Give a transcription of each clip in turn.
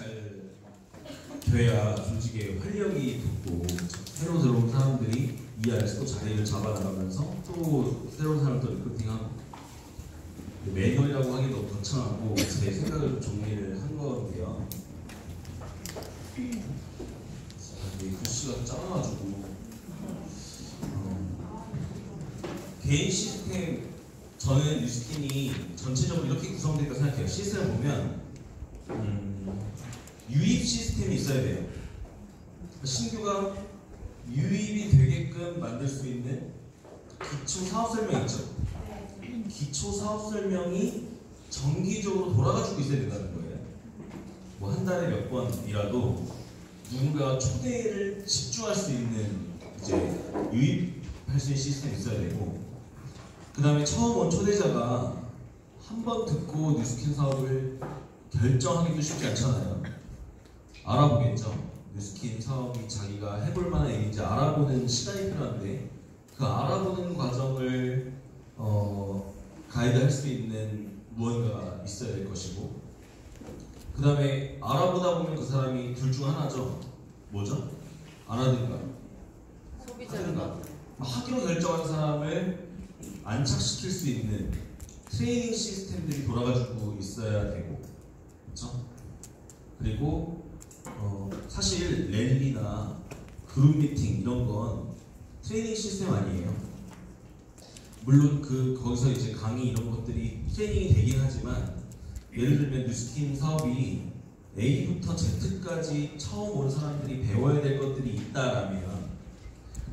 잘 돼야 조직의 활력이 돋고 새로 들어온 사람들이 이 안에서 또 자리를 잡아나가면서 또 새로운 사람들 리크루팅하고 매뉴얼이라고 하기도 거창하고 제 생각을 좀 정리를 한 건데요. 글씨가 작아가지고 개인 시스템, 저는 뉴스킨이 전체적으로 이렇게 구성되어 있다고 생각해요. 시스템을 보면 유입 시스템이 있어야 돼요. 신규가 유입이 되게끔 만들 수 있는 기초 사업 설명 있죠? 기초 사업 설명이 정기적으로 돌아가지고 있어야 된다는 거예요. 뭐 한 달에 몇 번이라도 누군가가 초대를 집중할 수 있는 이제 유입할 수 있는 시스템이 있어야 되고, 그 다음에 처음 온 초대자가 한 번 듣고 뉴스킨 사업을 결정하기도 쉽지 않잖아요. 알아보겠죠. 뉴스킨 사업이 자기가 해볼 만한 일인지 알아보는 시간이 필요한데, 그 알아보는 과정을 가이드할 수 있는 무언가가 있어야 될 것이고, 그 다음에 알아보다 보면 그 사람이 둘 중 하나죠. 뭐죠? 안 하든가 하든가. 하기로 결정한 사람을 안착시킬 수 있는 트레이닝 시스템들이 돌아가지고 있어야 되고, 그렇죠? 그리고 사실 랠리나 그룹 미팅 이런 건 트레이닝 시스템 아니에요. 물론 거기서 이제 강의 이런 것들이 트레이닝이 되긴 하지만, 예를 들면 뉴스킨 사업이 A부터 Z까지 처음 온 사람들이 배워야 될 것들이 있다라면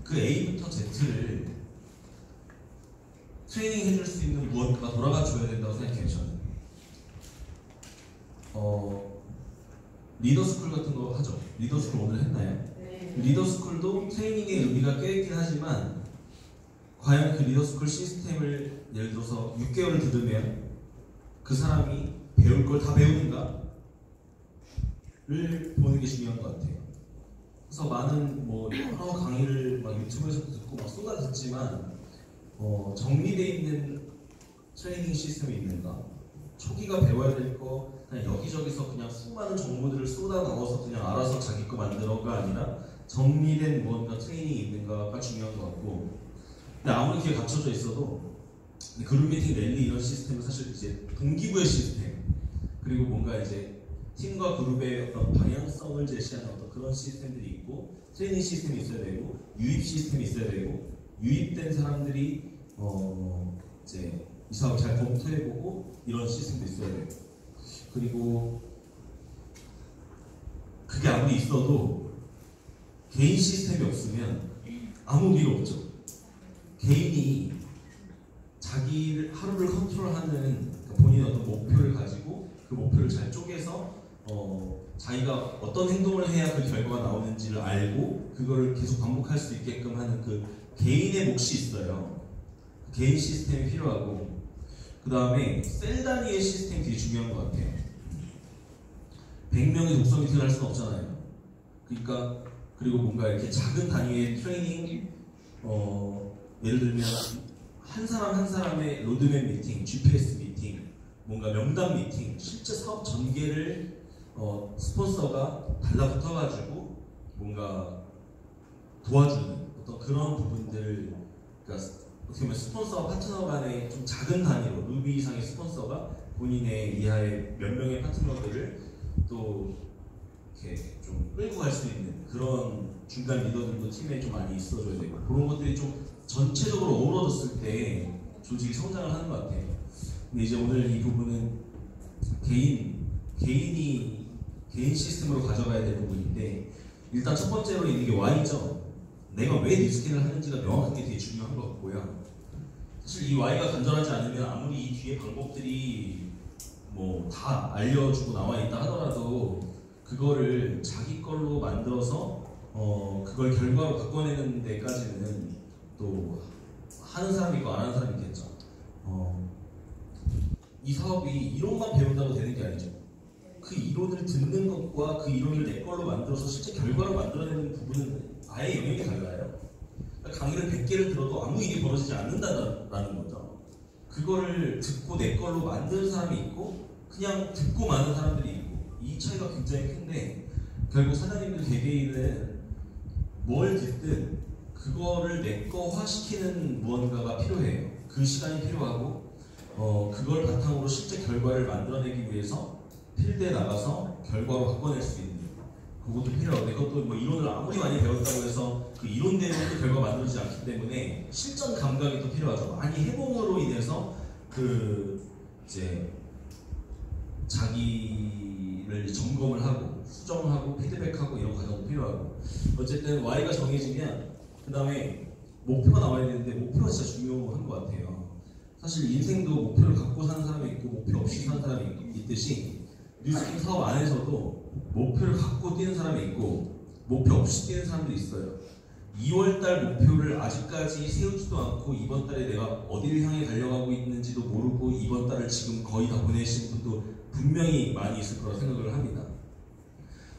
그 A부터 Z를 트레이닝 해줄 수 있는 무언가가 돌아가 줘야 된다고 생각해요. 저는 리더스쿨 같은 거 하죠. 리더스쿨 오늘 했나요? 네. 리더스쿨도 트레이닝의 의미가 꽤 있긴 하지만, 과연 그 리더스쿨 시스템을 예를 들어서 6개월을 들으면 그 사람이 배울 걸 다 배우는가? 를 보는 게 중요한 것 같아요. 그래서 많은 여러 강의를 막 유튜브에서도 듣고 막 쏟아 듣지만, 정리되어 있는 트레이닝 시스템이 있는가? 초기가 배워야 될 거 그냥 여기저기서 그냥 수많은 정보들을 쏟아 넣어서 그냥 알아서 자기 거 만들어가 아니라 정리된 무언가 트레이닝이 있는가가 중요한 것 같고, 근데 아무리 그게 갖춰져 있어도 그룹 미팅, 랠리 이런 시스템은 사실 이제 동기부여 시스템, 그리고 뭔가 이제 팀과 그룹의 어떤 방향성을 제시하는 어떤 그런 시스템들이 있고, 트레이닝 시스템이 있어야 되고, 유입 시스템이 있어야 되고, 유입된 사람들이 이제 이 사업을 잘 검토해보고 이런 시스템도 있어야 되고, 그리고 그게 아무리 있어도 개인 시스템이 없으면 아무 의미가 없죠. 개인이 자기를 하루를 컨트롤하는 본인의 어떤 목표를 가지고 그 목표를 잘 쪼개서 자기가 어떤 행동을 해야 그 결과가 나오는지를 알고 그거를 계속 반복할 수 있게끔 하는 그 개인의 몫이 있어요. 개인 시스템이 필요하고, 그 다음에 셀 단위의 시스템이 되게 중요한 것 같아요. 100명의 독서 미팅을 할 수는 없잖아요. 그러니까 그리고 뭔가 이렇게 작은 단위의 트레이닝, 예를 들면 한 사람 한 사람의 로드맵 미팅, GPS 미팅, 뭔가 명단 미팅, 실제 사업 전개를 스폰서가 달라붙어가지고 뭔가 도와주는 어떤 그런 부분들, 그러니까 어떻게 보면 스폰서와 파트너 간의 좀 작은 단위로 루비 이상의 스폰서가 본인의 이하의 몇 명의 파트너들을 또 이렇게 좀 끌고 갈 수 있는 그런 중간 리더들도 팀에 좀 많이 있어줘야 되고, 그런 것들이 좀 전체적으로 어우러졌을 때 조직이 성장을 하는 것 같아요. 근데 이제 오늘 이 부분은 개인이 개인 시스템으로 가져가야 될 부분인데, 일단 첫 번째로 있는 게 Y죠. 내가 왜 뉴스킨을 하는지가 명확한 게 되게 중요한 것 같고요. 사실 이 Y가 간절하지 않으면 아무리 이 뒤에 방법들이 다 알려주고 나와 있다 하더라도 그거를 자기 걸로 만들어서 그걸 결과로 바꿔내는 데까지는 또 하는 사람이 있고 안 하는 사람이 있겠죠. 이 사업이 이론만 배운다고 되는 게 아니죠. 그 이론을 듣는 것과 그 이론을 내 걸로 만들어서 실제 결과로 만들어내는 부분은 아예 영역이 달라요. 그러니까 강의를 100개를 들어도 아무 일이 벌어지지 않는다라는 거죠. 그거를 듣고 내 걸로 만드는 사람이 있고 그냥 듣고 마는 사람들이 있고, 이 차이가 굉장히 굉장히 큰데 결국 사장님들 개개인은 뭘 짓든 그거를 내꺼화시키는 무언가가 필요해요. 그 시간이 필요하고 그걸 바탕으로 실제 결과를 만들어내기 위해서 필드에 나가서 결과로 바꿔낼 수 있는 그것도 필요하고 그것도 뭐 이론을 아무리 많이 배웠다고 해서 그 이론대로 결과 만들어지지 않기 때문에 실전 감각이 또 필요하죠. 많이 해봄으로 인해서 그 이제 자기를 점검을 하고 수정하고 피드백하고 이런 과정도 필요하고 어쨌든 Y가 정해지면 그 다음에 목표가 나와야 되는데 목표가 진짜 중요한 것 같아요. 사실 인생도 목표를 갖고 사는 사람이 있고 목표 없이 사는 사람이 있듯이 뉴스킨 사업 안에서도 목표를 갖고 뛰는 사람이 있고 목표 없이 뛰는 사람도 있어요. 2월달 목표를 아직까지 세우지도 않고 이번 달에 내가 어디를 향해 달려가고 있는지도 모르고 이번 달을 지금 거의 다 보내신 분도 분명히 많이 있을 거라 생각을 합니다.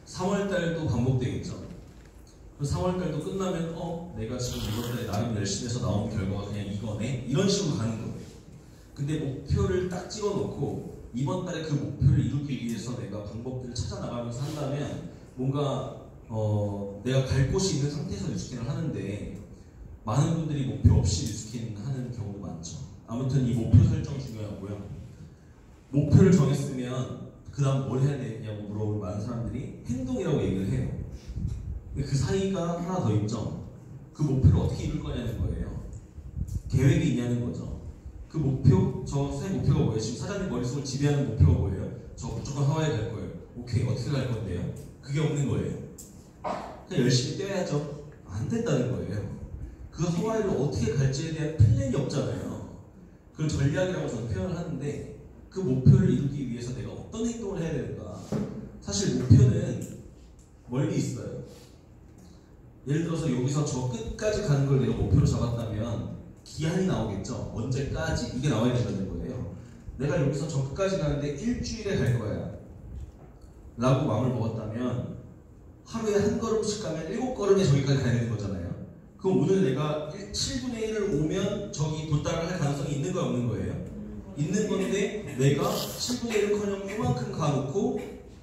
3월달도 반복되겠죠. 3월달도 끝나면 내가 지금 이번 달에 나름 열심히 해서 나온 결과가 그냥 이거네? 이런 식으로 가는 거예요. 근데 목표를 딱 찍어놓고 이번 달에 그 목표를 이루기 위해서 내가 방법들을 찾아나가면서 한다면 뭔가 내가 갈 곳이 있는 상태에서 뉴스킨을 하는데 많은 분들이 목표 없이 뉴스킨 하는 경우도 많죠. 아무튼 이 목표 설정 중요하고요. 목표를 정했으면 그 다음 뭘 해야 되냐고 물어볼 많은 사람들이 행동이라고 얘기를 해요. 근데 그 사이가 하나 더 있죠. 그 목표를 어떻게 이룰 거냐는 거예요. 계획이 있냐는 거죠. 그 목표, 저 새 목표가 뭐예요? 지금 사장님 머릿속을 지배하는 목표가 뭐예요? 저 무조건 하와이 갈 거예요. 오케이, 어떻게 갈 건데요? 그게 없는 거예요. 그냥 열심히 뛰어야죠. 안 된다는 거예요. 그 하와이를 어떻게 갈지에 대한 플랜이 없잖아요. 그걸 전략이라고 저는 표현을 하는데 그 목표를 이루기 위해서 내가 어떤 행동을 해야 되는가. 사실 목표는 멀리 있어요. 예를 들어서 여기서 저 끝까지 가는 걸 내가 목표로 잡았다면 기한이 나오겠죠. 언제까지 이게 나와야 된다는 거예요. 내가 여기서 저 끝까지 가는데 일주일에 갈 거야 라고 마음을 먹었다면 하루에 한 걸음씩 가면 7걸음에 저기까지 가야 되는 거잖아요. 그럼 오늘 내가 7분의 1을 오면 저기 도달을 할 가능성이 있는 거야 없는 거예요? 있는 건데 내가 7분의 1은커녕 요만큼 가놓고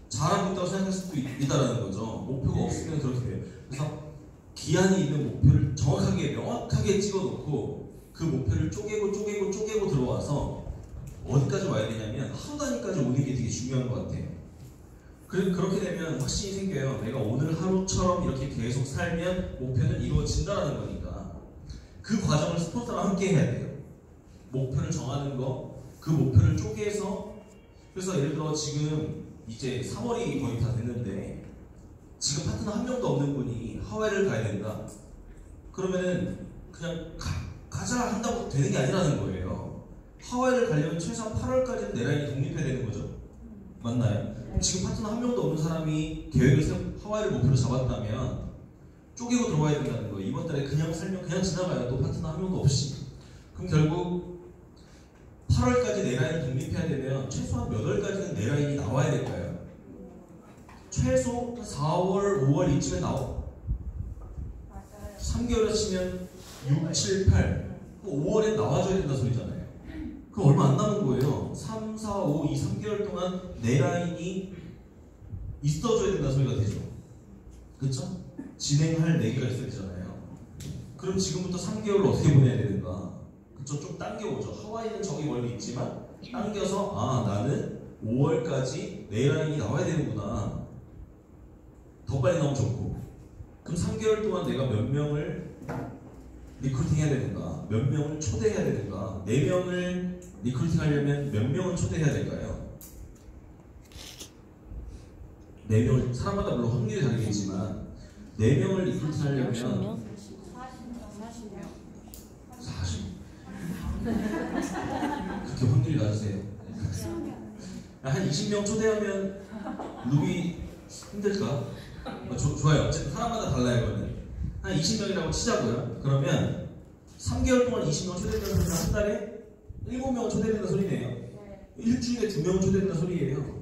잘하고 있다고 생각할 수도 있다는 거죠. 목표가 없으면 그렇게 돼요. 그래서 기한이 있는 목표를 정확하게 명확하게 찍어놓고 그 목표를 쪼개고 들어와서 어디까지 와야 되냐면 하루 단위까지 오는 게 되게 중요한 것 같아요. 그렇게 되면 확신이 생겨요. 내가 오늘 하루처럼 이렇게 계속 살면 목표는 이루어진다는 거니까 그 과정을 스포츠랑 함께 해야 돼요. 목표를 정하는 거, 그 목표를 쪼개서 그래서 예를 들어 지금 이제 3월이 거의 다 됐는데 지금 파트너 한 명도 없는 분이 하와이를 가야 된다. 그러면은 그냥 가자 한다고 되는 게 아니라는 거예요. 하와이를 가려면 최소한 8월까지는 내 라인이 독립해야 되는 거죠. 맞나요? 지금 파트너 한 명도 없는 사람이 계획을 하와이를 목표로 잡았다면 쪼개고 들어와야 된다는 거예요. 이번 달에 그냥 살면 그냥 지나가요. 또 파트너 한 명도 없이. 그럼 결국 8월까지 내 라인이 독립해야 되면 최소한 몇 월까지는 내 라인이 나와야 될까요? 최소 4월, 5월 이쯤에 나와. 3개월에 치면 6, 7, 8. 5월에 나와줘야 된다 소리잖아요. 그럼 얼마 안 남은 거예요. 3, 4, 5, 2, 3개월 동안 내 라인이 있어줘야 된다 소리가 되죠. 그쵸? 진행할 내기가 있어야 되잖아요. 그럼 지금부터 3개월을 어떻게 보내야 되는가? 그쵸? 좀 당겨오죠. 하와이는 저기 멀리 있지만 당겨서 나는 5월까지 내 라인이 나와야 되는구나. 더 빨리 나오면 좋고. 그럼 3개월 동안 내가 몇 명을 리크루팅 해야 되는가? 몇 명을 초대해야 되는가? 4명을 리크루팅 하려면 몇 명을 초대해야 될까요? 4명을, 사람마다 물론 확률이 다르겠지만 4명을 리크루팅 하려면 40. 그렇게 확률이 낮으세요? 한 20명 초대하면 루비 힘들까? 좋아요. 어쨌든 사람마다 달라요. 이거는 한 20명이라고 치자고요. 그러면 3개월 동안 20명 초대된다는 소리는 한 달에 7명 초대된다는 소리네요. 일주일에 2명 초대된다는 소리예요.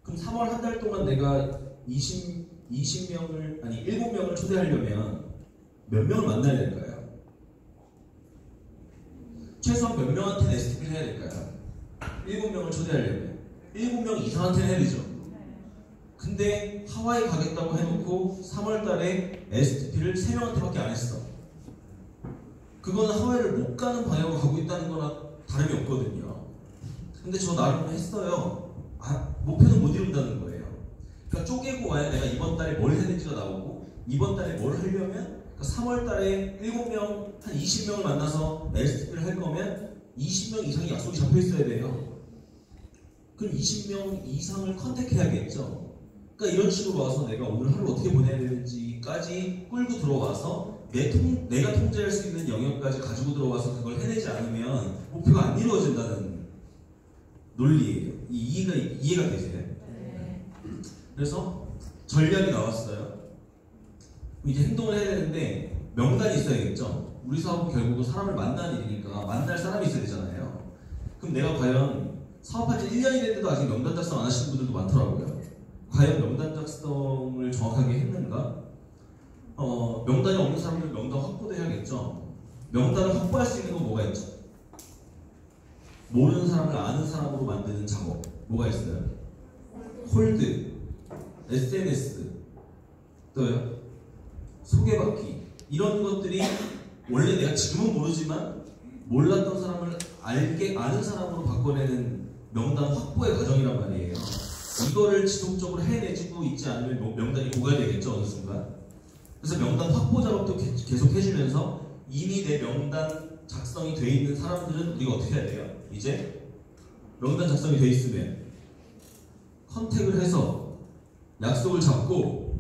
그럼 3월 한 달 동안 내가 20명을 아니 7명을 초대하려면 몇 명을 만나야 될까요? 최소한 몇 명한테는 STP를 해야 될까요? 7명을 초대하려면 7명 이상한테는 해야 되죠. 근데 근데 하와이 가겠다고 해놓고 3월달에 STP를 3명한테밖에 안 했어. 그거는 하와이를 못 가는 방향으로 가고 있다는 거나 다름이 없거든요. 근데 저 나름 했어요. 목표는 못 이룬다는 거예요. 그러니까 쪼개고 와야 내가 이번 달에 뭘 했는지가 나오고, 이번 달에 뭘 하려면, 그러니까 3월 달에 7명, 한 20명을 만나서 STP를 할 거면 20명 이상이 약속이 잡혀 있어야 돼요. 그럼 20명 이상을 컨택해야겠죠. 그러니까 이런 식으로 와서 내가 오늘 하루 어떻게 보내야 되는지까지 끌고 들어와서 내가 통제할 수 있는 영역까지 가지고 들어와서 그걸 해내지 않으면 목표가 안 이루어진다는 논리예요. 이해가 되세요? 네. 그래서 전략이 나왔어요. 이제 행동을 해야 되는데 명단이 있어야겠죠. 우리 사업은 결국은 사람을 만나는 일이니까 만날 사람이 있어야 되잖아요. 그럼 내가 과연 사업한 지 1년이 됐는데도 아직 명단 작성 안 하시는 분들도 많더라고요. 과연 명단 작성을 정확하게 했는가? 명단이 없는 사람들 명단 확보도 해야겠죠. 명단을 확보할 수 있는 건 뭐가 있죠? 모르는 사람을 아는 사람으로 만드는 작업. 뭐가 있어요? 홀드, SNS, 또요? 소개받기. 이런 것들이 원래 내가 지금은 모르지만 몰랐던 사람을 아는 사람으로 바꿔내는 명단 확보의 과정이란 말이에요. 이거를 지속적으로 해내지고 있지 않으면 명단이 고갈되겠죠, 어느 순간. 그래서 명단 확보 작업도 계속 해주면서 이미 내 명단 작성이 돼 있는 사람들은 우리가 어떻게 해야 돼요? 이제 명단 작성이 돼 있으면 컨택을 해서 약속을 잡고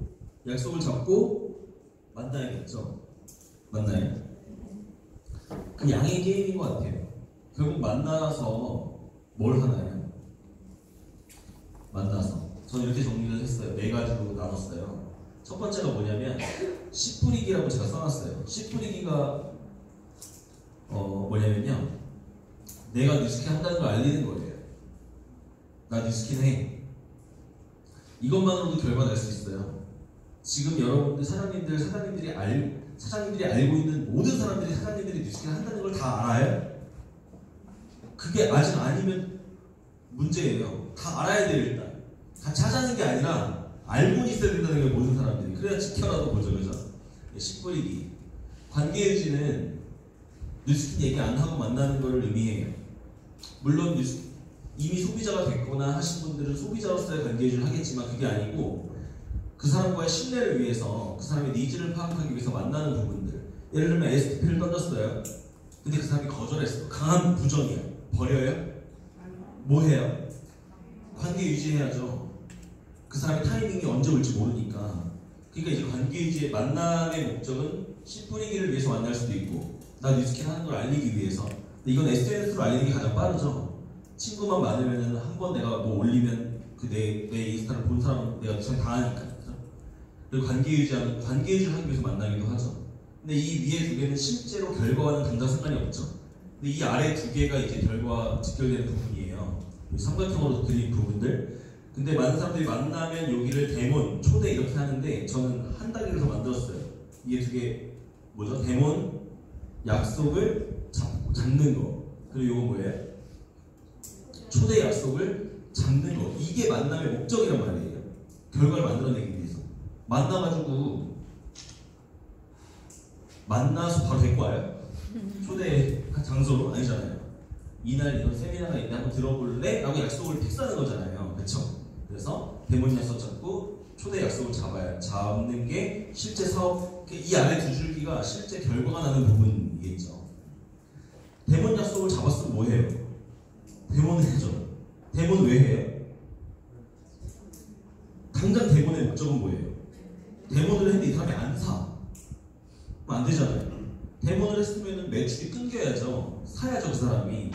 만나야겠죠. 맞나요? 그 양의 게임인 것 같아요. 결국 만나서 뭘 하나요? 만나서 저는 이렇게 정리를 했어요. 4가지로 나눴어요. 첫 번째가 뭐냐면 씨 뿌리기라고 제가 써놨어요. 씨 뿌리기가 뭐냐면요, 내가 뉴스킨 한다는 걸 알리는 거예요. 나 뉴스킨 해. 이것만으로도 결과 낼 수 있어요. 지금 여러분들 사장님들이 알고 있는 모든 사람들이 사장님들이 뉴스킨 한다는 걸 다 알아요? 그게 아직 아니면 문제예요. 다 알아야 돼요. 일단 다 찾아내는 게 아니라 알고는 있어야 된다는 게 모든 사람들이. 그래야 지켜라도 보죠. 그죠? 씨 뿌리기. 관계유지는 뉴스킨 얘기 안 하고 만나는 걸 의미해요. 물론 이미 소비자가 됐거나 하신 분들은 소비자로서의 관계유지를 하겠지만 그게 아니고 그 사람과의 신뢰를 위해서, 그 사람의 니즈를 파악하기 위해서 만나는 부분들. 예를 들면 STP를 던졌어요. 근데 그 사람이 거절했어. 강한 부정이야. 버려요? 뭐 해요? 관계 유지해야죠. 그 사람의 타이밍이 언제 올지 모르니까. 그러니까 이제 관계 유지의 만남의 목적은 씨 뿌리기를 위해서 만날 수도 있고, 나 뉴스킨 하는 걸 알리기 위해서. 근데 이건 SNS로 알리는 게 가장 빠르죠. 친구만 많으면 한 번 내가 뭐 올리면 그 내 인스타를 본 사람은 내가 뉴스킨 다 하니까. 그리고 관계 유지를 하기 위해서 만나기도 하죠. 근데 이 위에 2개는 실제로 결과와는 당장 상관이 없죠. 근데 이 아래 2개가 이제 결과와 직결되는 부분이에요. 삼각형으로 그린 부분들. 근데 많은 사람들이 만나면 여기를 데몬, 초대 이렇게 하는데 저는 한 단계를 더 만들었어요. 이게 2개 뭐죠? 데몬, 약속을 잡는 거. 그리고 이건 뭐예요? 초대 약속을 잡는 거. 이게 만남의 목적이란 말이에요. 결과를 만들어내기 위해서. 만나가지고 만나서 바로 데리고 와요? 초대 장소로? 아니잖아요. 이날 이런 세미나가 있는데 한번 들어볼래? 라고 약속을 픽스하는 거잖아요. 그쵸? 그래서 데몬 약속 잡고 초대 약속을 잡는 게 실제 사업, 이 아래 2줄기가 실제 결과가 나는 부분이겠죠. 데몬 약속을 잡았으면 뭐 해요? 데몬을 해줘. 데몬 왜 해요? 당장 데몬의 목적은 뭐예요? 데몬을 했는데 이 사람이 안 사. 그럼 안 되잖아요. 데몬을 했으면 매출이 끊겨야죠. 사야죠, 그 사람이.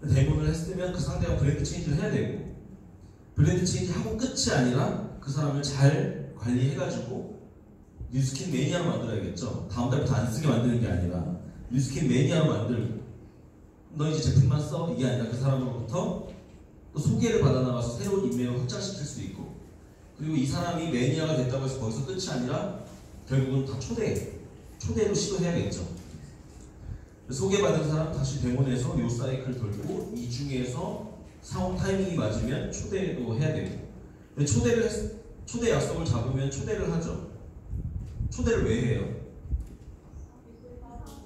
데몬을 했으면 그 상대가 브랜드 체인지를 해야 되고, 브랜드 체인지 하고 끝이 아니라 그 사람을 잘 관리해가지고 뉴스킨 매니아로 만들어야겠죠. 다음 달부터 안 쓰게 만드는 게 아니라 뉴스킨 매니아로 만들고, 너 이제 제품만 써? 이게 아니라 그 사람으로부터 또 소개를 받아나가서 새로운 인맥을 확장시킬 수 있고, 그리고 이 사람이 매니아가 됐다고 해서 거기서 끝이 아니라 결국은 다 초대로 시도해야겠죠. 소개받은 사람 다시 데몬에서 요 사이클 돌고, 이 중에서 상호 타이밍이 맞으면 초대도 해야 되고, 초대 약속을 잡으면 초대를 하죠. 초대를 왜 해요?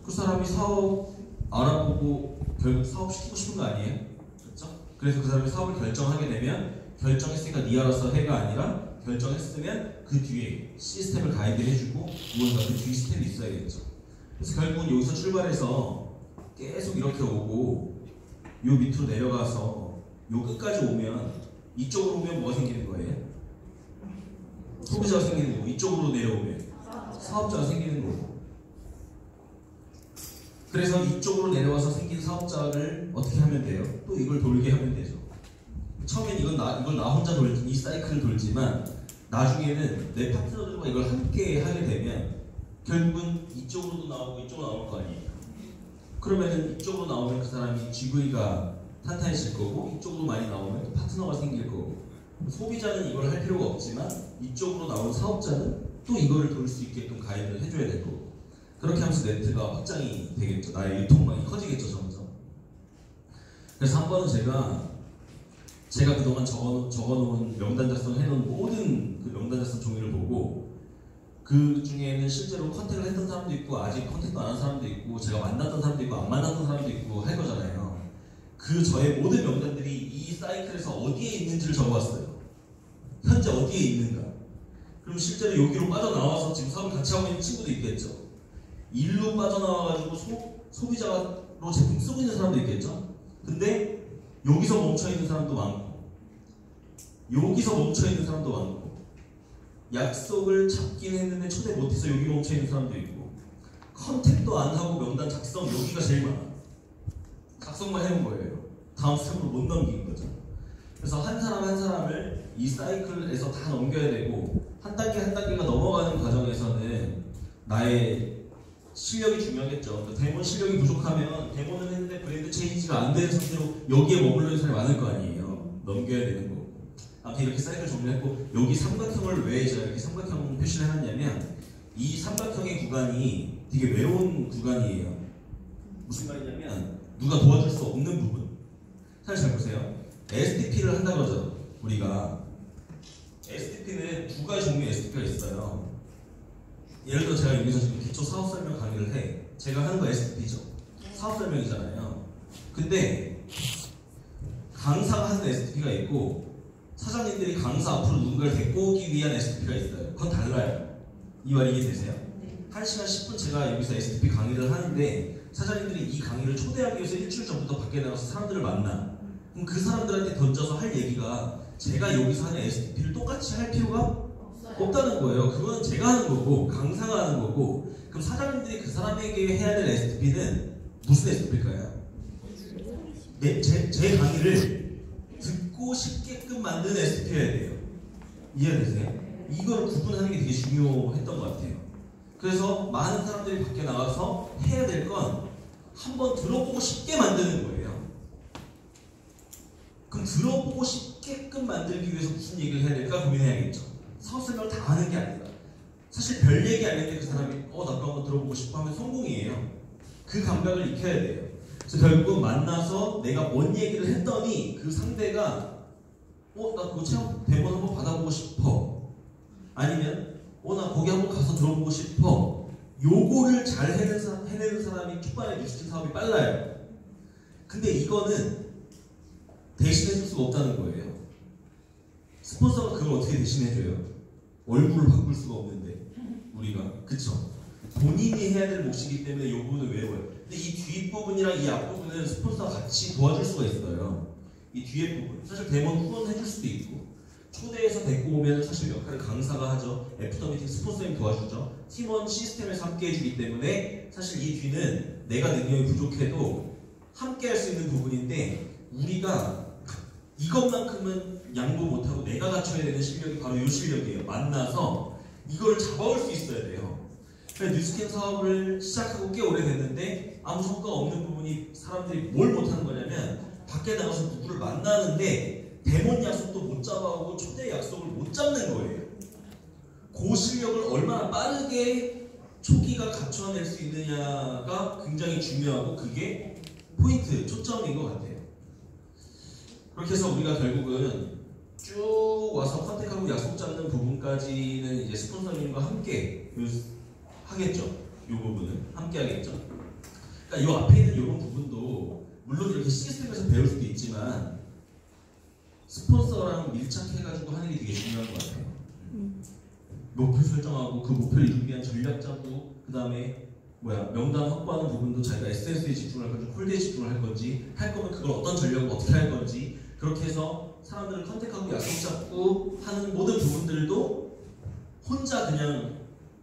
그 사람이 사업 알아보고 결국 사업 시키고 싶은 거 아니에요? 그렇죠? 그래서 그 사람이 사업을 결정하게 되면 결정했으니까 니 알아서 해가 아니라 결정했으면 그 뒤에 시스템을 가이드를 해주고 무언가 그 뒤에 스텝이 있어야겠죠. 그래서 결국은 여기서 출발해서 계속 이렇게 오고 요 밑으로 내려가서 요 끝까지 오면 이쪽으로 오면 뭐가 생기는 거예요? 소비자가 생기는 거고 이쪽으로 내려오면 사업자가 생기는 거고. 그래서 이쪽으로 내려와서 생긴 사업자를 어떻게 하면 돼요? 또 이걸 돌게 하면 되죠. 처음엔 이걸 나 혼자 이 사이클을 돌지만 나중에는 내 파트너들과 이걸 함께 하게 되면 결국은 이쪽으로도 나오고 이쪽으로 나올 거 아니에요. 그러면은 이쪽으로 나오면 그 사람이 GV가 탄탄해질 거고 이쪽으로 많이 나오면 또 파트너가 생길 거고 소비자는 이걸 할 필요가 없지만 이쪽으로 나온 사업자는 또 이거를 돌 수 있게끔 가이드를 해줘야 될 거고 그렇게 하면서 네트가 확장이 되겠죠. 나의 유통망이 커지겠죠 점점. 그래서 한 번은 제가 그동안 적어놓은 명단 작성해놓은 모든 그 명단 작성 종이를 보고 그 중에는 실제로 컨택을 했던 사람도 있고 아직 컨택도 안 한 사람도 있고 제가 만났던 사람도 있고 안 만났던 사람도 있고 할 거잖아요. 그 저의 모든 명단들이 이 사이클에서 어디에 있는지를 적어왔어요. 현재 어디에 있는가. 그럼 실제로 여기로 빠져나와서 지금 사업을 같이 하고 있는 친구도 있겠죠. 일로 빠져나와가지고 소비자로 제품 쓰고 있는 사람도 있겠죠. 근데 여기서 멈춰있는 사람도 많고 여기서 멈춰있는 사람도 많고 약속을 잡긴 했는데 초대 못해서 여기 멈춰있는 사람도 있고 컨택도 안 하고 명단 작성 여기가 제일 많아. 작성만 해온 거예요. 다음 스텝으로 못 넘긴 거죠. 그래서 한 사람 한 사람을 이 사이클에서 다 넘겨야 되고 한 단계 한 단계가 넘어가는 과정에서는 나의 실력이 중요하겠죠. 데몬 실력이 부족하면 데몬은 했는데 브랜드 체인지가 안 되는 상태로 여기에 머물러 있는 사람이 많을 거 아니에요. 넘겨야 되는 거고. 아무튼 이렇게 사이클 정리했고 여기 삼각형을 왜 제가 이렇게 삼각형 표시를 해놨냐면 이 삼각형의 구간이 되게 외로운 구간이에요. 무슨 말이냐면 누가 도와줄 수 없는 부분. 사실 잘 보세요. STP를 한다 그러죠. 우리가 STP는 두 가지 종류의 STP가 있어요. 예를 들어 제가 여기서 지금 기초 사업 설명 강의를 해. 제가 하는 거 STP죠. 사업 설명이잖아요. 근데 강사가 하는 STP가 있고 사장님들이 강사 앞으로 누군가를 데리고 오기 위한 STP가 있어요. 그건 달라요. 이 말이 이해되세요? 1시간 10분 제가 여기서 STP 강의를 하는데 사장님들이 이 강의를 초대하기 위해서 일주일 전부터 밖에 나가서 사람들을 만나. 그럼 그 사람들한테 던져서 할 얘기가 제가 여기서 하는 STP를 똑같이 할 필요가 없다는 거예요. 그거는 제가 하는 거고 강사가 하는 거고 그럼 사장님들이 그 사람에게 해야 될 STP는 무슨 STP일까요? 제 강의를 듣고 싶게끔 만드는 STP여야 돼요. 이해되세요? 이걸 구분하는 게 되게 중요했던 것 같아요. 그래서 많은 사람들이 밖에 나가서 해야 될 건 한번 들어보고 싶게 만드는 거예요. 그럼 들어보고 싶게끔 만들기 위해서 무슨 얘기를 해야 될까 고민해야겠죠. 사업 설명을 다 하는 게 아니라 사실 별 얘기 아닌데 그 사람이 나도 한번 들어보고 싶어 하면 성공이에요. 그 감각을 익혀야 돼요. 그래서 결국 만나서 내가 뭔 얘기를 했더니 그 상대가 나 그거 체험 대본 한번 받아보고 싶어. 아니면 나 거기 한번 가서 들어보고 싶어. 요거를 잘 해내는 사람이 초반에 뉴스킨 사업이 빨라요. 근데 이거는 대신해줄 수가 없다는 거예요. 스폰서가 그걸 어떻게 대신해줘요? 얼굴을 바꿀 수가 없는데 우리가 그쵸? 본인이 해야 될 몫이기 때문에 이 부분을 외워요. 근데 이 뒷부분이랑 이 앞부분은 스폰서가 같이 도와줄 수가 있어요. 이 뒤에 부분 사실 데몬 후원 해줄 수도 있고 초대해서 데리고 오면 사실 역할을 강사가 하죠. 애프터 미팅 스폰서님 도와주죠. 팀원 시스템에서 함께 해주기 때문에 사실 이 뒤는 내가 능력이 부족해도 함께 할 수 있는 부분인데 우리가 이것만큼은 양보 못하고 내가 갖춰야 되는 실력이 바로 이 실력이에요. 만나서 이걸 잡아올 수 있어야 돼요. 뉴스캔 사업을 시작하고 꽤 오래됐는데 아무 성과가 없는 부분이 사람들이 뭘 못하는 거냐면 밖에 나가서 누구를 만나는데 데몬 약속도 못 잡아오고 초대 약속을 못 잡는 거예요. 그 실력을 얼마나 빠르게 초기가 갖춰낼 수 있느냐가 굉장히 중요하고 그게 포인트, 초점인 것 같아요. 그렇게 해서 우리가 결국은 쭉 와서 컨택하고 약속 잡는 부분까지는 이제 스폰서님과 함께 하겠죠. 이 부분은 함께 하겠죠. 그러니까 이 앞에 있는 이런 부분도 물론 이렇게 시스템에서 배울 수도 있지만 스폰서랑 밀착해가지고 하는 게 되게 중요한 것 같아요. 목표 설정하고 그 목표를 이루기 위한 전략 짜고 그 다음에 명단 확보하는 부분도 자기가 SNS에 집중할 건지 콜드에 집중을 할 건지 할 거면 그걸 어떤 전략을 어떻게 할 건지 그렇게 해서 사람들을 컨택하고 약속 잡고 하는 모든 부분들도 혼자 그냥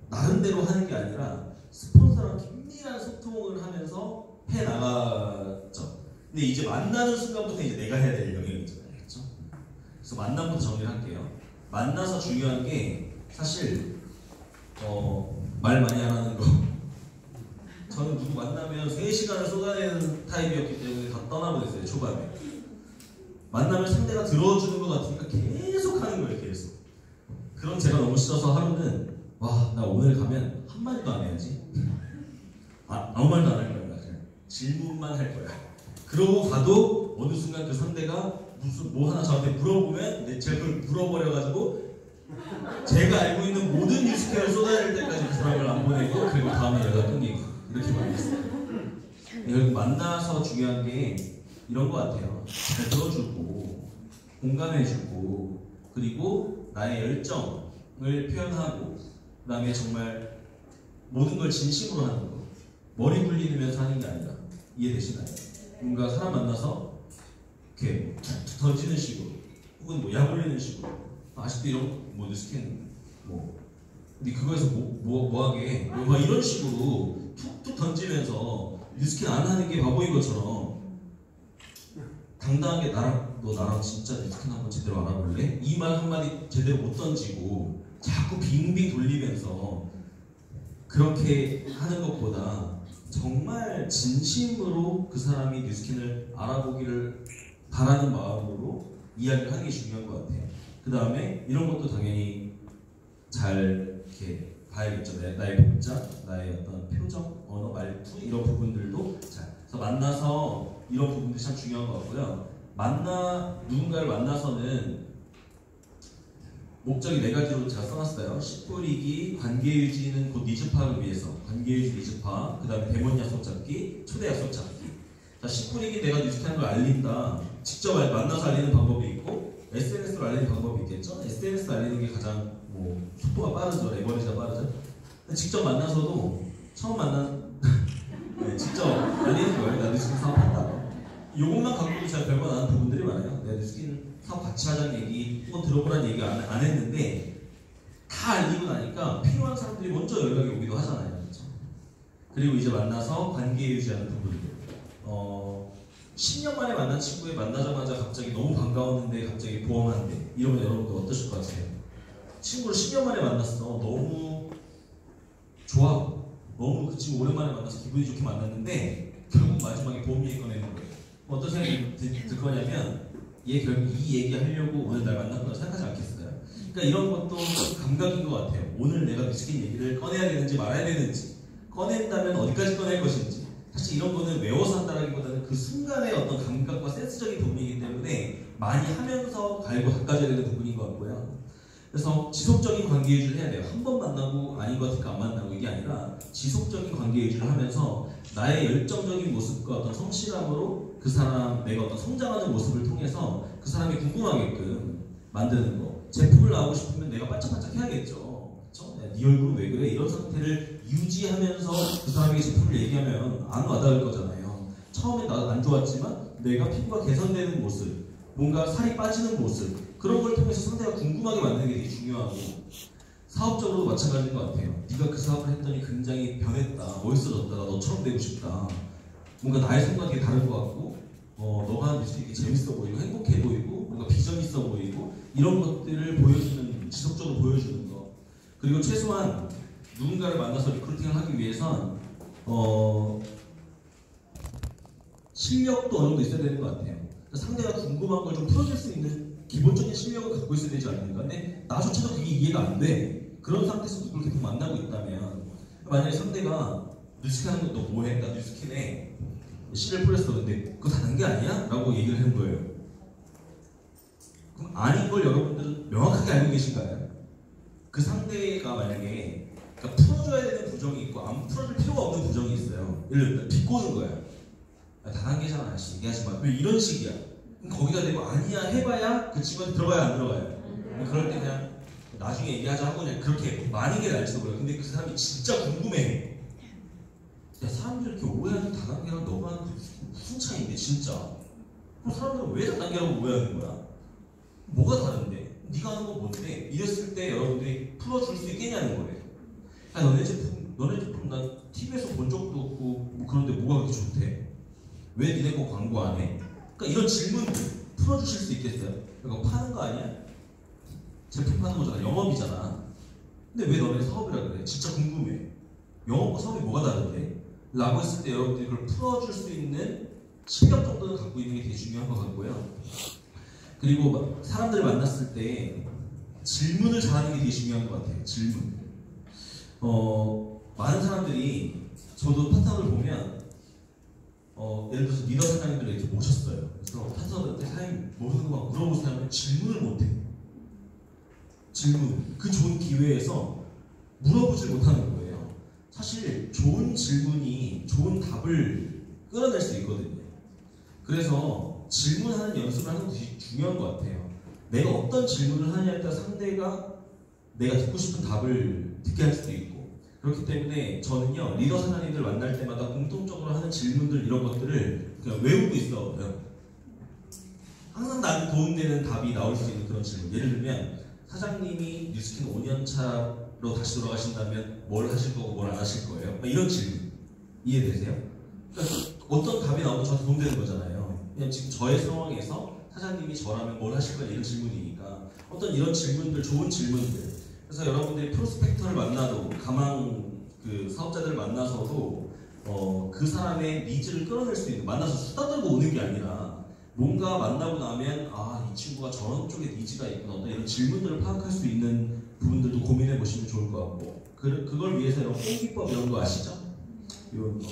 나름대로 하는 게 아니라 스폰서랑 긴밀한 소통을 하면서 해나가죠. 근데 이제 만나는 순간부터 이제 내가 해야 될 영역이잖아요. 그렇죠? 그래서 만남부터 정리를 할게요. 만나서 중요한 게 사실 말 많이 안 하는 거. 저는 누구 만나면 3시간을 쏟아내는 타입이었기 때문에 다 떠나보냈어요. 초반에. 만나면 상대가 들어주는 것 같으니까 계속 하는 거예요. 계속. 그럼 제가 너무 싫어서 하루는 와, 나 오늘 가면 한마디도 안 해야지. 아무 말도 안 할 거야. 그냥 질문만 할 거야. 그러고 가도 어느 순간 그 상대가 무슨 뭐 하나 저한테 물어보면 제가 그걸 물어버려가지고 제가 알고 있는 모든 뉴스케어를 쏟아낼 때까지 그 사람을 안 보내고 그리고 다음에 연락 끊기고 이렇게 만났어요. 여러분 만나서 중요한 게 이런 것 같아요. 잘 들어주고 공감해주고 그리고 나의 열정을 표현하고 그 다음에 정말 모든 걸 진심으로 하는 거. 머리 굴리면서 하는 게 아니라 이해되시나요? 뭔가 사람 만나서 이렇게 툭툭 던지는 식으로 혹은 뭐 약 올리는 식으로 아직도 이런 뭐 뉴스캔 뭐 근데 그거에서 뭐하게 뭐 이런 식으로 툭툭 던지면서 뉴스캔 안 하는 게 바보인 것처럼 당당하게 너 나랑 진짜 뉴스캔 한번 제대로 알아볼래? 이 말 한마디 제대로 못 던지고 자꾸 빙빙 돌리면서 그렇게 하는 것보다 정말 진심으로 그 사람이 뉴스캔을 알아보기를 바라는 마음으로 이야기를 하는 게 중요한 것 같아요. 그 다음에 이런 것도 당연히 잘 이렇게 봐야겠죠. 나의 복장, 나의 어떤 표정, 언어, 말투 이런 부분들도 잘. 그래서 만나서 이런 부분들이 참 중요한 것 같고요. 누군가를 만나서는 목적이 4가지로 제가 써놨어요. 씨 뿌리기, 관계 유지는 곧 니즈 파악을 위해서. 관계 유지, 니즈 파악, 그 다음에 대본 약속 잡기, 초대 약속 잡기. 자, 씨 뿌리기 내가 뉴스하는 걸 알린다. 직접 만나서 알리는 방법이 있고, SNS로 알리는 방법이 있겠죠. SNS 알리는 게 가장 속도가 빠르죠. 레버리지가 빠르죠. 직접 만나서도 처음 네, 직접 알리는 거예요. 나 뉴스킨 사업한다. 이것만 갖고도 제가 별거 나는 부분들이 많아요. 내가 뉴스킨 사업 같이 하자는 얘기, 혹은 들어보라는 얘기 안 했는데 다 알리고 나니까 필요한 사람들이 먼저 연락이 오기도 하잖아요. 그렇죠? 그리고 이제 만나서 관계 유지하는 부분들. 10년 만에 만난 친구에 만나자마자 갑자기 너무 반가웠는데 갑자기 보험한대. 이러면 여러분들 어떠실 것 같아요? 친구를 10년 만에 만났어. 너무 좋아. 너무 그 친구 오랜만에 만나서 기분이 좋게 만났는데 결국 마지막에 보험 얘기 꺼내는 거예요. 어떤 생각이 들 거냐면 얘 결국 이 얘기 하려고 오늘 날 만났구나 생각하지 않겠어요? 그러니까 이런 것도 감각인 것 같아요. 오늘 내가 뉴스킨 얘기를 꺼내야 되는지 말아야 되는지, 꺼낸다면 어디까지 꺼낼 것인지. 사실 이런 거는 외워서 한다라기보다는 그 순간의 어떤 감각과 센스적인 부분이기 때문에 많이 하면서 닦아져야 되는 부분인 것 같고요. 그래서 지속적인 관계 유지를 해야 돼요. 한 번 만나고 아닌 것 같으니까 안 만나고 이게 아니라 지속적인 관계 유지를 하면서 나의 열정적인 모습과 어떤 성실함으로 그 사람, 내가 어떤 성장하는 모습을 통해서 그 사람이 궁금하게끔 만드는 거. 제품을 나오고 싶으면 내가 반짝반짝 해야겠죠. 그쵸? 네 얼굴은 왜 그래? 이런 상태를 유지하면서 그 사람에게 제품을 얘기하면 안 와닿을 거잖아요. 처음에 나도 안 좋았지만 내가 피부가 개선되는 모습, 뭔가 살이 빠지는 모습, 그런 걸 통해서 상대가 궁금하게 만드는 게 되게 중요하고, 사업적으로도 마찬가지인 것 같아요. 네가 그 사업을 했더니 굉장히 변했다, 멋있어졌다, 나 너처럼 되고 싶다, 뭔가 나의 생각이 다른 것 같고, 너가 하는 뉴스 되게 재밌어 보이고 행복해 보이고 뭔가 비전 있어 보이고 이런 것들을 보여주는, 지속적으로 보여주는 거. 그리고 최소한 누군가를 만나서 리크루팅을 하기 위해선 실력도 어느 정도 있어야 되는 것 같아요. 상대가 궁금한 걸 좀 풀어줄 수 있는 기본적인 실력을 갖고 있어야 되지 않는가. 근데 나조차도 그게 이해가 안 돼. 그런 상태에서 누굴 계속 만나고 있다면, 만약에 상대가 뉴스킨 하는 것도 뭐해? 나 뉴스킨에 C를 뿌렸어. 근데 그거 다 난 게 아니야? 라고 얘기를 하는 거예요. 그럼 아닌 걸 여러분들은 명확하게 알고 계신가요? 그 상대가 만약에 그러니까 풀어줘야 되는 부정이 있고 안 풀어줄 필요가 없는 부정이 있어요. 예를 들면 비꼬는 거야. 다단계잖아, 씨. 얘기하지 마. 왜 이런 식이야? 그럼 거기다 대고 아니야 해봐야 그 친구한테 들어가요, 안 들어가요? 그럴 때 그냥 나중에 얘기하자 하고 그냥 그렇게 많은 게 날지도 몰라요. 근데 그 사람이 진짜 궁금해. 야, 사람들이 이렇게 오해하는 다단계랑 너가 하는 게 무슨 차이인데 진짜? 그럼 사람들은 왜 다단계라고 오해하는 거야? 뭐가 다른데? 네가 하는 건 뭔데? 이랬을 때 여러분들이 풀어줄 수 있겠냐는 거예요. 야, 너네 제품 나 TV에서 본 적도 없고 뭐 그런데 뭐가 그렇게 좋대? 왜 니네 거 광고 안 해? 그러니까 이런 질문들 풀어주실 수 있겠어요? 이거 파는 거 아니야? 제품 파는 거잖아. 영업이잖아. 근데 왜 너네 사업이라 그래? 진짜 궁금해. 영업과 사업이 뭐가 다른데? 라고 했을 때 여러분들이 그걸 풀어줄 수 있는 실력 정도는 갖고 있는 게 되게 중요한 것 같고요. 그리고 사람들을 만났을 때 질문을 잘하는 게 되게 중요한 것 같아요. 질문. 많은 사람들이 저도 파트너를 보면 예를 들어서 리더 사장님들을 이렇게 모셨어요. 그래서 파트너들한테 사장님 모르는 거 막 물어보시면 질문을 못해. 질문. 그 좋은 기회에서 물어보질 못하는 거예요. 사실 좋은 질문이 좋은 답을 끌어낼 수 있거든요. 그래서 질문하는 연습을 하는 것이 중요한 것 같아요. 내가 어떤 질문을 하냐에 따라 상대가 내가 듣고 싶은 답을 듣게 할 수도 있고, 그렇기 때문에 저는요 리더 사장님들 만날 때마다 공통적으로 하는 질문들 이런 것들을 그냥 외우고 있어요. 항상 나한테 도움되는 답이 나올 수 있는 그런 질문. 예를 들면 사장님이 뉴스킨 5년 차로 다시 돌아가신다면 뭘 하실 거고 뭘 안 하실 거예요? 이런 질문 이해되세요? 그러니까 어떤 답이 나오면 저한테 도움되는 거잖아요. 그냥 지금 저의 상황에서 사장님이 저라면 뭘 하실 거냐 이런 질문이니까 어떤 이런 질문들, 좋은 질문들. 그래서 여러분들이 프로스펙터를 만나도 가망 그 사업자들을 만나서도 그 사람의 니즈를 끌어낼 수 있는, 만나서 수다 떨고 오는 게 아니라 뭔가 만나고 나면 이 친구가 저런 쪽에 니즈가 있구나, 어떤 이런 질문들을 파악할 수 있는 부분들도 고민해 보시면 좋을 것 같고, 그걸 위해서 이런 뽕기법 이런 거 아시죠? 이런 거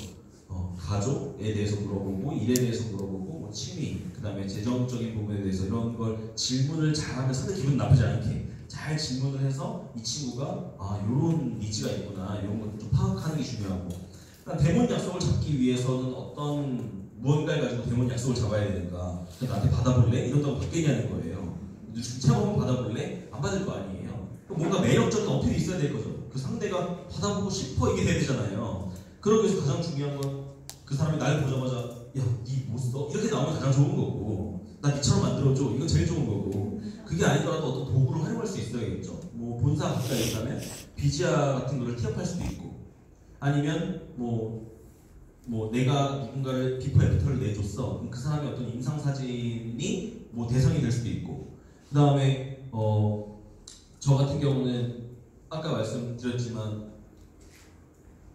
가족에 대해서 물어보고 일에 대해서 물어보고 뭐 취미, 그 다음에 재정적인 부분에 대해서 이런 걸 질문을 잘하면 상대 기분 나쁘지 않게 잘 질문을 해서 이 친구가 이런 니즈가 있구나 이런 것들 좀 파악하는 게 중요하고, 대본 약속을 잡기 위해서는 어떤 무언가를 가지고 대본 약속을 잡아야 되는가. 나한테 받아볼래? 이런다고 받겠냐는 거예요. 체험 받아볼래? 안 받을 거 아니에요. 뭔가 매력적인 어필이 있어야 될 거죠. 그 상대가 받아보고 싶어 이게 돼야 되잖아요. 그러기 위해서 가장 중요한 건 그 사람이 날 보자마자 야, 니 뭐 써? 이렇게 나오면 가장 좋은 거고, 나 니처럼 만들어줘. 이건 제일 좋은 거고, 그게 아니더라도 어떤 도구를 활용할 수 있어야겠죠. 뭐 본사 가까이 있다면 비지아 같은 거를 티업할 수도 있고, 아니면 뭐 내가 누군가를 비포 애프터를 내줬어. 그럼 그 사람의 어떤 임상 사진이 뭐 대상이 될 수도 있고, 그 다음에 저 같은 경우는 아까 말씀드렸지만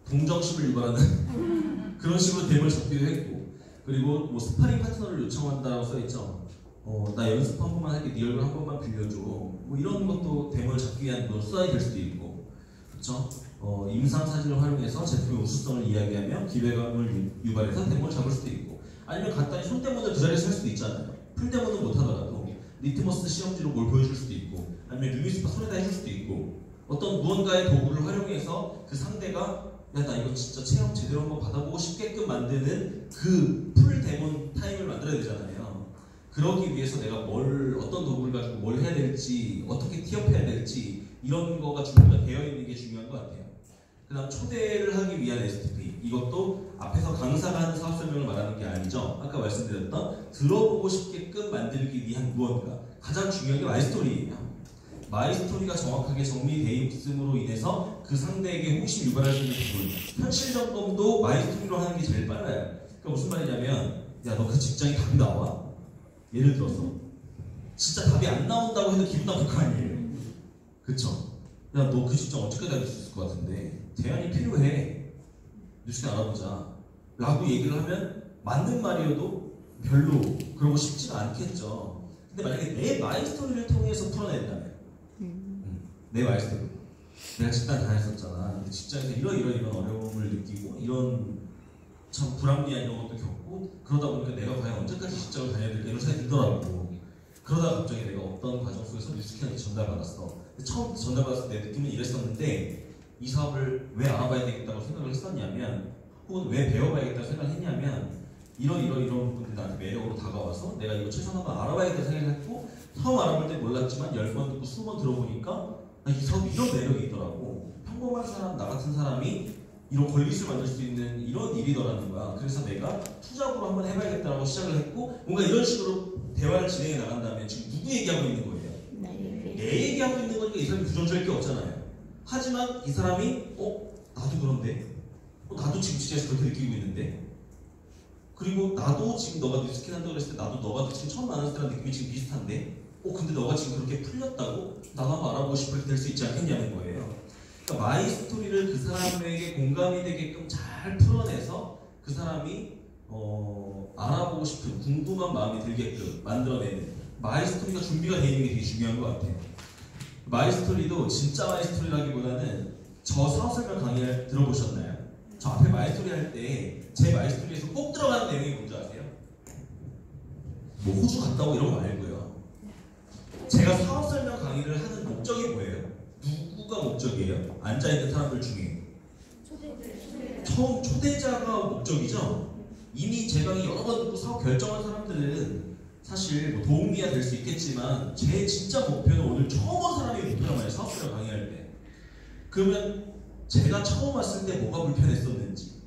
동정심을 유발하는 그런 식으로 대본을 잡기도 했고, 그리고 뭐 스파링 파트너를 요청한다고 써있죠. 나 연습 한 번만 할게, 네 얼굴 한 번만 빌려줘. 뭐 이런 것도 대본을 잡기 위한 수단이 될 수도 있고, 그렇죠? 임상 사진을 활용해서 제품의 우수성을 이야기하며 기대감을 유발해서 대본을 잡을 수도 있고, 아니면 간단히 손대문을 그 자리에서 할 수도 있잖아요. 풀대문은 못하더라도 리트머스 시험지로 뭘 보여줄 수도 있고, 아니면 루미스파 손에다 해줄 수도 있고, 어떤 무언가의 도구를 활용해서 그 상대가 야, 나 이거 진짜 체험 제대로 한번 받아보고 싶게끔 만드는 그 풀 데몬 타임을 만들어야 되잖아요. 그러기 위해서 내가 어떤 도구를 가지고 뭘 해야 될지, 어떻게 티업해야 될지 이런 거가 준비가 되어 있는 게 중요한 것 같아요. 그 다음 초대를 하기 위한 STP, 이것도 앞에서 강사가 하는 사업 설명을 말하는 게 아니죠. 아까 말씀드렸던 들어보고 싶게끔 만들기 위한 무언가, 가장 중요한 게 마이스토리예요. 마이스토리가 정확하게 정리되어 있음으로 인해서 그 상대에게 호기심 유발할 수 있는 부분, 현실 점검도 마이스토리로 하는 게 제일 빨라요. 그러니까 무슨 말이냐면, 야, 너 그 직장에 답이 나와? 예를 들어서 진짜 답이 안 나온다고 해도 기분 나쁠 거 아니에요. 그쵸? 야, 너 그 직장 어떻게 다닐 수 있을 것 같은데 대안이 필요해, 뉴스에 알아보자 라고 얘기를 하면 맞는 말이어도 별로 그러고 싶지가 않겠죠. 근데 만약에 내 마이스토리를 통해서 풀어낸다면, 내 마이스토리, 내가 직장 다녔었잖아. 근데 직장에서 이런 어려움을 느끼고 이런 참 불합리한 이런 것도 겪고, 그러다 보니까 내가 과연 언제까지 직장을 다녀야 될까 이런 생각이 들더라고. 그러다가 갑자기 내가 어떤 과정 속에서 뉴스킨한테 전달받았어. 처음 전달받았을 때 느낌은 이랬었는데 이 사업을 왜 알아봐야 되겠다고 생각을 했었냐면, 혹은 왜 배워봐야겠다고 생각을 했냐면, 이런 분들이 나한테 매력으로 다가와서 내가 이거 최소한 한번 알아봐야겠다고 생각을 했고, 처음 알아볼 때 몰랐지만 10번 듣고 20번 들어보니까 이 사업이 이런 매력이 있더라고. 평범한 사람, 나 같은 사람이 이런 권리수를 만들 수 있는 이런 일이더라는 거야. 그래서 내가 투잡으로 한번 해봐야겠다고 시작을 했고, 뭔가 이런 식으로 대화를 진행해 나간다면 지금 누구 얘기하고 있는 거예요? 내 얘기하고 있는 거니까 이 사람이 부정적일 게 없잖아요. 하지만 이 사람이 나도 그런데? 나도 지금 시장에서 그렇게 느끼고 있는데? 그리고 나도 지금 너가 뉴스킨 한다고 그랬을 때 나도 너가 지금 처음 만났을 때랑 느낌이 지금 비슷한데? 근데 너가 지금 그렇게 풀렸다고? 나도 한번 알아보고 싶을 때 될 수 있지 않겠냐는 거예요. 그러니까 마이 스토리를 그 사람에게 공감이 되게끔 잘 풀어내서 그 사람이 알아보고 싶은 궁금한 마음이 들게끔 만들어내는 마이 스토리가 준비가 되어 있는 게 되게 중요한 것 같아요. 마이 스토리도 진짜 마이 스토리라기보다는 저 사업 설명 강의를 들어보셨나요? 저 앞에 마이 스토리 할 때 제 마이 스토리에서 꼭 들어가는 내용이 뭔지 아세요? 뭐 호주 갔다 오고 이런 거 말고요. 제가 사업 설명 강의를 하는 목적이 뭐예요? 누구가 목적이에요? 앉아있는 사람들 중에 처음 초대자가 목적이죠. 이미 제 강의 여러 번 듣고 사업 결정한 사람들은 사실 뭐 도움이야 될 수 있겠지만 제 진짜 목표는 오늘 처음 온 사람이 목표란 말이에요. 사업 설명 강의할 때. 그러면 제가 처음 왔을 때 뭐가 불편했었는지,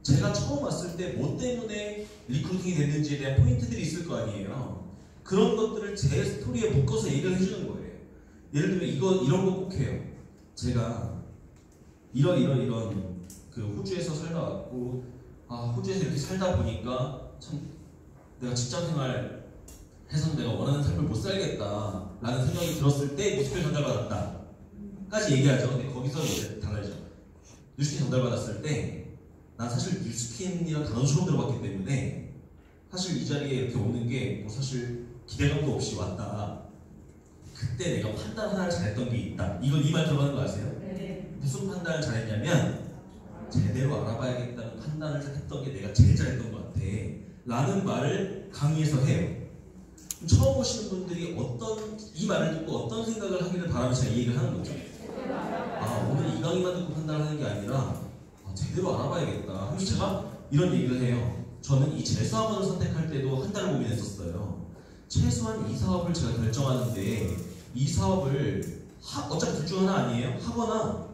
제가 처음 왔을 때 뭐 때문에 리크루팅이 됐는지에 대한 포인트들이 있을 거 아니에요. 그런 것들을 제 스토리에 묶어서 얘기를 해주는 거예요. 예를 들면 이런 거 꼭 해요. 제가 이런 그 호주에서 살다 왔고, 호주에서 이렇게 살다 보니까 참 내가 직장생활 해서 내가 원하는 삶을 못 살겠다 라는 생각이 들었을 때 뉴스킨 전달받았다 까지 얘기하죠. 근데 거기서 이제 달라지죠. 뉴스킨 전달받았을 때 난 사실 뉴스킨이라는 단어 처음 들어봤기 때문에 사실 이 자리에 이렇게 오는 게 뭐 사실 기대감도 없이 왔다. 그때 내가 판단 하나를 잘했던 게 있다. 이 말 들어가는 거 아세요? 네. 무슨 판단을 잘했냐면 제대로 알아봐야겠다는 판단을 했던 게 내가 제일 잘했던 것 같아 라는 말을 강의에서 해요. 처음 오시는 분들이 이 말을 듣고 어떤 생각을 하기를 바라면서 제가 이 얘기를 하는 거죠. 오늘 이 강의만 듣고 판단을 하는 게 아니라 제대로 알아봐야겠다. 그래서 제가 이런 얘기를 해요. 저는 이 재수학원을 선택할 때도 한 달을 고민했었어요. 최소한 이 사업을 제가 결정하는데 이 사업을 어차피 둘 중 하나 아니에요? 하거나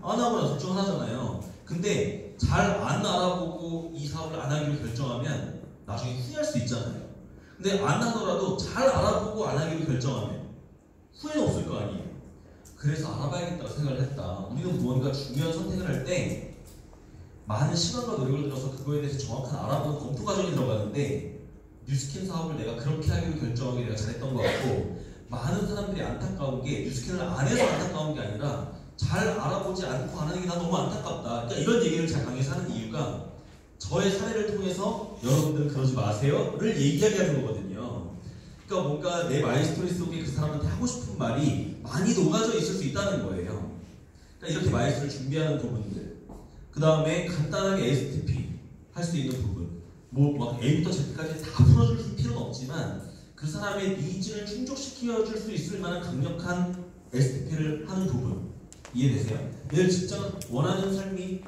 안 하거나 둘 중 하나잖아요. 근데 잘 안 알아보고 이 사업을 안 하기로 결정하면 나중에 후회할 수 있잖아요. 근데 안 하더라도 잘 알아보고 안 하기로 결정하면 후회는 없을 거 아니에요. 그래서 알아봐야겠다고 생각을 했다. 우리는 무언가 중요한 선택을 할 때 많은 시간과 노력을 들여서 그거에 대해서 정확한 알아보는 검토 과정이 들어가는데 뉴스킨 사업을 내가 그렇게 하기로 결정하기 내가 잘했던 것 같고, 많은 사람들이 안타까운 게 뉴스킨을 안 해서 안타까운 게 아니라 잘 알아보지 않고 안 하는 게 난 너무 안타깝다. 그러니까 이런 얘기를 제가 강의에서 하는 이유가 저의 사례를 통해서 여러분들은 그러지 마세요를 얘기하게 하는 거거든요. 그러니까 뭔가 내 마이 스토리 속에 그 사람한테 하고 싶은 말이 많이 녹아져 있을 수 있다는 거예요. 그러니까 이렇게 마이 스토리를 준비하는 부분들, 그 다음에 간단하게 STP 할 수 있는 부분, 뭐 막 A부터 Z까지 다 풀어줄 필요는 없지만 그 사람의 니즈를 충족시켜줄 수 있을 만한 강력한 STP를 하는 부분, 이해되세요? 얘를 진짜 원하는 삶이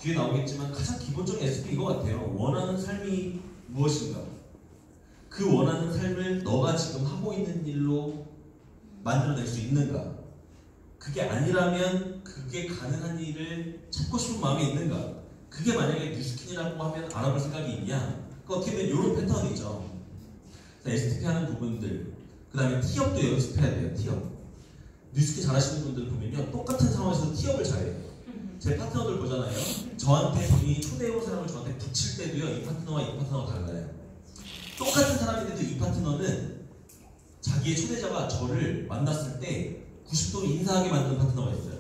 뒤에 나오겠지만 가장 기본적인 STP인 것 같아요. 원하는 삶이 무엇인가? 그 원하는 삶을 너가 지금 하고 있는 일로 만들어낼 수 있는가? 그게 아니라면 그게 가능한 일을 찾고 싶은 마음이 있는가? 그게 만약에 뉴스킨이라고 하면 알아볼 생각이 있냐? 어떻게 보면 이런 패턴이죠. STP 하는 부분들, 그 다음에 티업도 연습해야 돼요. 티업. 뉴스킨 잘하시는 분들 보면요, 똑같은 상황에서 티업을 잘해요. 제 파트너들 보잖아요. 저한테 본인이 초대해온 사람을 저한테 붙일 때도요, 이 파트너와 이 파트너가 달라요. 똑같은 사람인데도 이 파트너는 자기의 초대자가 저를 만났을 때 90도 인사하게 만드는 파트너가 있어요.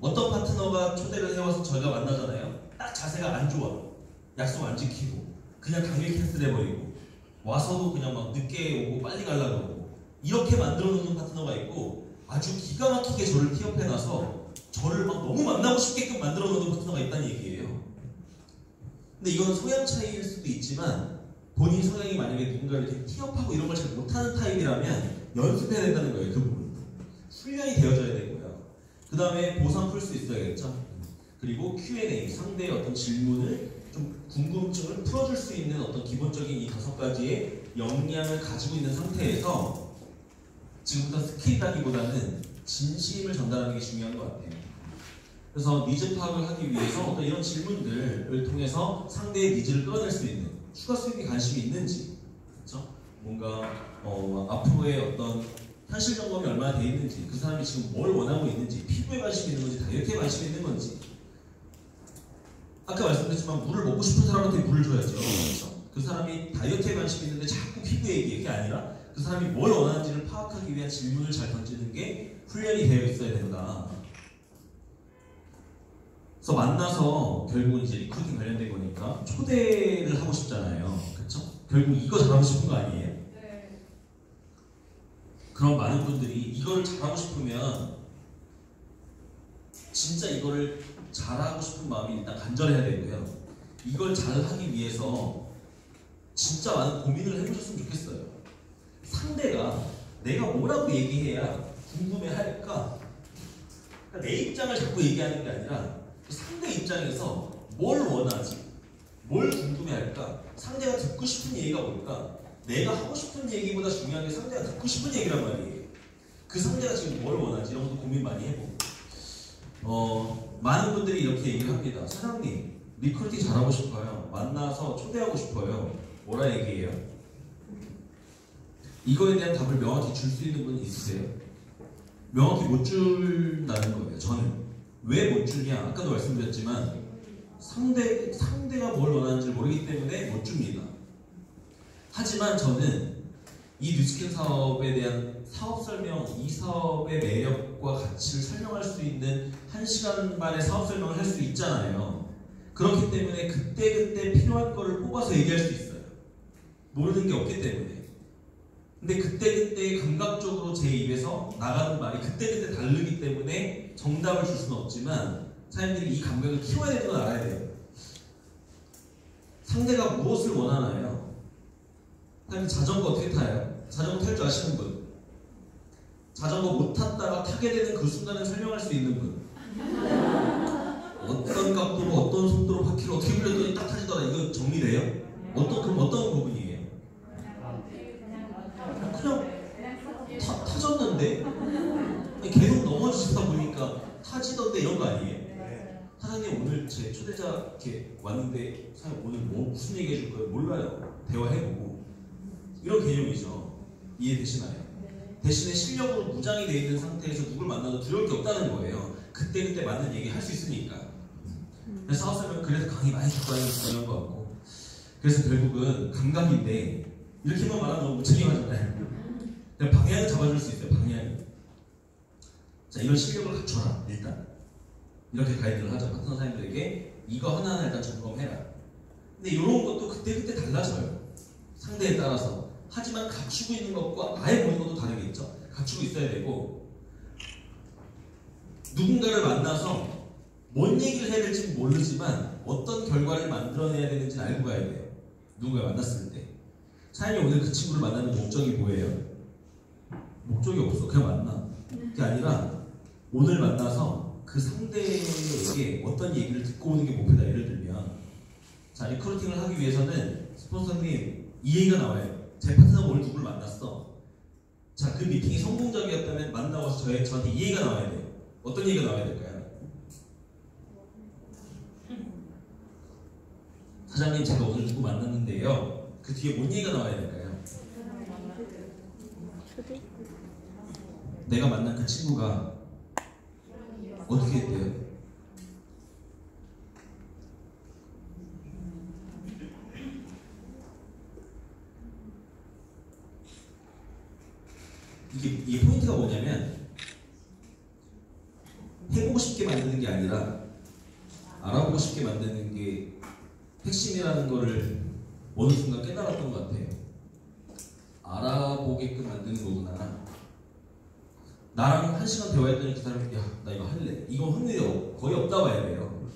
어떤 파트너가 초대를 해와서 저희가 만나잖아요. 딱 자세가 안 좋아. 약속 안 지키고 그냥 당일 캔슬해버리고 와서도 그냥 막 늦게 오고 빨리 가려고 하고 이렇게 만들어 놓는 파트너가 있고, 아주 기가 막히게 저를 티업해놔서 저를 막 너무 만나고 싶게끔 만들어 놓는 파트너가 있다는 얘기예요. 근데 이건 소양 차이일 수도 있지만 본인 성향이 만약에 누군가를 이렇게 티업하고 이런 걸 잘 못하는 타입이라면 연습해야 된다는 거예요. 그 부분. 훈련이 되어져야 되고요. 그 다음에 보상 풀 수 있어야겠죠. 그리고 Q&A, 상대의 어떤 질문을 좀 궁금증을 풀어줄 수 있는 어떤 기본적인 이 5가지의 역량을 가지고 있는 상태에서 지금부터 스킬이라기보다는 진심을 전달하는 게 중요한 것 같아요. 그래서 니즈 파악을 하기 위해서 어떤 이런 질문들을 통해서 상대의 니즈를 끌어낼 수 있는 추가 수익에 관심이 있는지, 그렇죠? 뭔가 앞으로의 어떤 현실 점검이 얼마나 돼 있는지, 그 사람이 지금 뭘 원하고 있는지, 피부에 관심이 있는 건지, 다이어트에 관심이 있는 건지. 아까 말씀드렸지만 물을 먹고 싶은 사람한테 물을 줘야죠. 그렇죠? 그 사람이 다이어트에 관심이 있는데 자꾸 피부 얘기해. 그게 아니라 그 사람이 뭘 원하는지를 파악하기 위한 질문을 잘 던지는 게 훈련이 되어 있어야 된다. 그래서 만나서 결국은 이제 리크루팅 관련된 거니까 초대를 하고 싶잖아요. 그렇죠? 결국 이거 잘하고 싶은 거 아니에요? 네. 그럼 많은 분들이 이거를 잘하고 싶으면 진짜 이거를 잘하고 싶은 마음이 일단 간절해야 되고요. 이걸 잘하기 위해서 진짜 많은 고민을 해보셨으면 좋겠어요. 상대가 내가 뭐라고 얘기해야 궁금해할까? 그러니까 내 입장을 자꾸 얘기하는 게 아니라 상대 입장에서 뭘 원하지? 뭘 궁금해할까? 상대가 듣고 싶은 얘기가 뭘까? 내가 하고 싶은 얘기보다 중요한 게 상대가 듣고 싶은 얘기란 말이에요. 그 상대가 지금 뭘 원하지? 이런 것도 고민 많이 해보고. 많은 분들이 이렇게 얘기를 합니다. 사장님, 리크루팅 잘하고 싶어요. 만나서 초대하고 싶어요. 뭐라 얘기해요? 이거에 대한 답을 명확히 줄 수 있는 분이 있으세요? 명확히 못 준다는 거예요. 저는. 왜 못 주냐? 아까도 말씀드렸지만 상대가 뭘 원하는지 모르기 때문에 못 줍니다. 하지만 저는 이 뉴스캔 사업에 대한 사업 설명, 이 사업의 매력과 가치를 설명할 수 있는 1시간 반의 사업 설명을 할 수 있잖아요. 그렇기 때문에 그때그때 필요한 거를 뽑아서 얘기할 수 있어요. 모르는 게 없기 때문에. 근데 그때그때 감각적으로 제 입에서 나가는 말이 그때그때 다르기 때문에 정답을 줄 수는 없지만 사람들이 이 감각을 키워야 되는 건 알아야 돼요. 상대가 무엇을 원하나요? 사장님 자전거 어떻게 타요? 자전거 탈 줄 아시는 분? 자전거 못 탔다가 타게 되는 그 순간을 설명할 수 있는 분? 어떤 각도로 어떤 속도로 바퀴를 어떻게 굴렸더니 딱 타지더라. 이거 정리돼요? 그럼 어떤 부분이에요? 그냥 타졌는데 계속 넘어지다 보니까 타지던데 이런 거 아니에요? 사장님 오늘 제 초대자 이렇게 왔는데 사장님 오늘 무슨 얘기 해줄 거예요? 몰라요. 대화해보고 이런 개념이죠. 이해되시나요? 대신에 실력으로 무장이 되어 있는 상태에서 누굴 만나도 두려울 게 없다는 거예요. 그때그때 맞는 얘기 할 수 있으니까. 그래서 사업설명 그래서 강의 많이 듣고 하는 게 중요한 것 같고, 그래서 결국은 감각인데 이렇게만 말하면 너무 무책임하잖아요. 그냥 방향을 잡아줄 수 있어요. 방향이. 자, 이런 실력을 갖춰라. 일단 이렇게 가이드를 하죠. 파트너 사람들에게 이거 하나하나 일단 점검해라. 근데 이런 것도 그때그때 달라져요. 상대에 따라서. 하지만 갖추고 있는 것과 아예 모르는 것도 다르겠죠. 갖추고 있어야 되고, 누군가를 만나서 뭔 얘기를 해야 될지 모르지만 어떤 결과를 만들어내야 되는지는 알고 가야 돼요. 누군가 만났을 때. 사장님 오늘 그 친구를 만나는 목적이 뭐예요? 목적이 없어. 그냥 만나. 그게 아니라 오늘 만나서 그 상대에게 어떤 얘기를 듣고 오는 게 목표다. 예를 들면 자, 리크루팅을 하기 위해서는 스폰서님 이 얘기가 나와요. 제 파트너가 오늘 누구를 만났어. 자, 그 미팅이 성공적이었다면 만나고 저한테 이 얘기가 나와야 돼요. 어떤 얘기가 나와야 될까요? 사장님 제가 오늘 누구 만났는데요. 그 뒤에 뭔 얘기가 나와야 될까요? 내가 만난 그 친구가 어떻게 했대요? 이게 포인트가 뭐냐면 해보고 싶게 만드는 게 아니라 알아보고 싶게 만드는 게 핵심이라는 거를 어느 순간 깨달았던 것 같아요. 알아보게끔 만드는 거구나. 나랑 1시간 대화했더니 그 사람이 야, 나 이거 할래. 이건 확률이 거의 없다고 해야 돼요.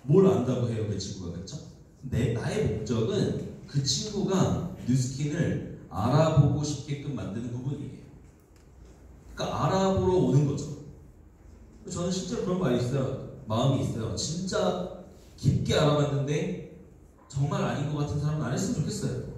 뭘 안다고 해요, 그 친구가. 그렇죠? 나의 목적은 그 친구가 뉴스킨을 알아보고 싶게끔 만드는 부분이에요. 그러니까 알아보러 오는 거죠. 저는 실제로 그런 말이 있어요. 마음이 있어요. 진짜 깊게 알아봤는데 정말 아닌 것 같은 사람은 안 했으면 좋겠어요.